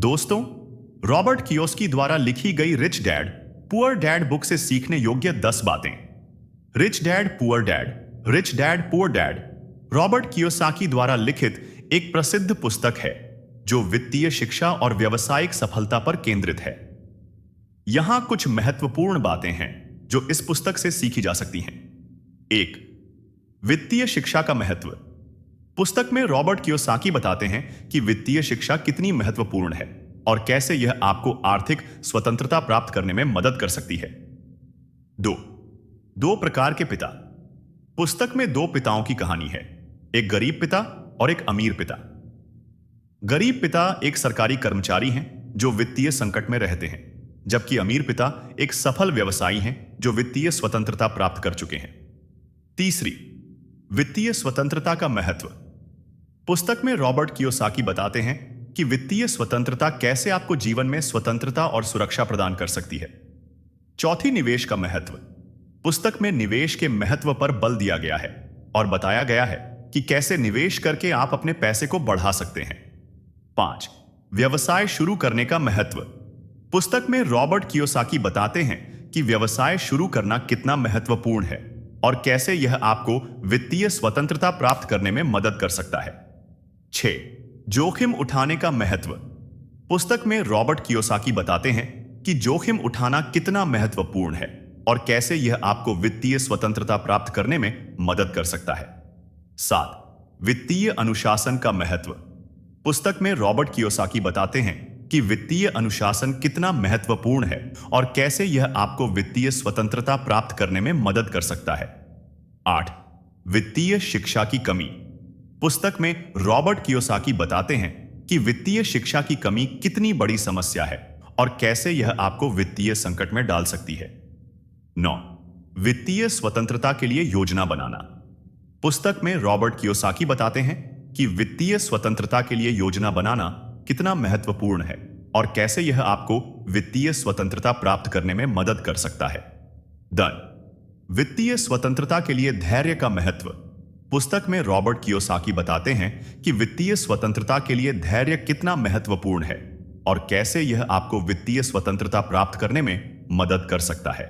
दोस्तों, Robert Kiyosaki द्वारा लिखी गई rich dad poor dad book से सीखने योग्य 10 बातें। Rich dad poor dad, rich dad poor dad Robert Kiyosaki द्वारा लिखित एक प्रसिद्ध पुस्तक है जो वित्तीय शिक्षा और व्यावसायिक सफलता पर केंद्रित है। यहां कुछ महत्वपूर्ण बातें हैं जो इस पुस्तक से सीखी जा सकती हैं। 1. वित्तीय शिक्षा का महत्व। पुस्तक में रॉबर्ट कियोसाकी बताते हैं कि वित्तीय शिक्षा कितनी महत्वपूर्ण है और कैसे यह आपको आर्थिक स्वतंत्रता प्राप्त करने में मदद कर सकती है। 2. दो प्रकार के पिता। पुस्तक में 2 पिताओं की कहानी है, एक गरीब पिता और एक अमीर पिता। गरीब पिता एक सरकारी कर्मचारी हैं जो वित्तीय संकट में रहते हैं, जबकि अमीर पिता एक सफल व्यवसायी हैं जो वित्तीय स्वतंत्रता प्राप्त कर चुके हैं। 3. वित्तीय स्वतंत्रता का महत्व। पुस्तक में रॉबर्ट कियोसाकी बताते हैं कि वित्तीय स्वतंत्रता कैसे आपको जीवन में स्वतंत्रता और सुरक्षा प्रदान कर सकती है। 4. निवेश का महत्व। पुस्तक में निवेश के महत्व पर बल दिया गया है और बताया गया है कि कैसे निवेश करके आप अपने पैसे को बढ़ा सकते हैं। 5. व्यवसाय शुरू करने का महत्व। पुस्तक में रॉबर्ट कियोसाकी बताते हैं कि व्यवसाय शुरू करना कितना महत्वपूर्ण है और कैसे यह आपको वित्तीय स्वतंत्रता प्राप्त करने में मदद कर सकता है। 6. जोखिम उठाने का महत्व। पुस्तक में रॉबर्ट कियोसाकी बताते हैं कि जोखिम उठाना कितना महत्वपूर्ण है और कैसे यह आपको वित्तीय स्वतंत्रता प्राप्त करने में मदद कर सकता है। 7. वित्तीय अनुशासन का महत्व। पुस्तक में रॉबर्ट कियोसाकी बताते हैं कि वित्तीय अनुशासन कितना महत्वपूर्ण है और कैसे यह आपको वित्तीय स्वतंत्रता प्राप्त करने में मदद कर सकता है। 8. वित्तीय शिक्षा की कमी। पुस्तक में रॉबर्ट कियोसाकी बताते हैं कि वित्तीय शिक्षा की कमी कितनी बड़ी समस्या है और कैसे यह आपको वित्तीय संकट में डाल सकती है। 9. वित्तीय स्वतंत्रता के लिए योजना बनाना। पुस्तक में रॉबर्ट कियोसाकी बताते हैं कि वित्तीय स्वतंत्रता के लिए योजना बनाना कितना महत्वपूर्ण है और कैसे यह आपको वित्तीय स्वतंत्रता प्राप्त करने में मदद कर सकता है। 10. वित्तीय स्वतंत्रता के लिए धैर्य का महत्व। पुस्तक में रॉबर्ट कियोसाकी बताते हैं कि वित्तीय स्वतंत्रता के लिए धैर्य कितना महत्वपूर्ण है और कैसे यह आपको वित्तीय स्वतंत्रता प्राप्त करने में मदद कर सकता है।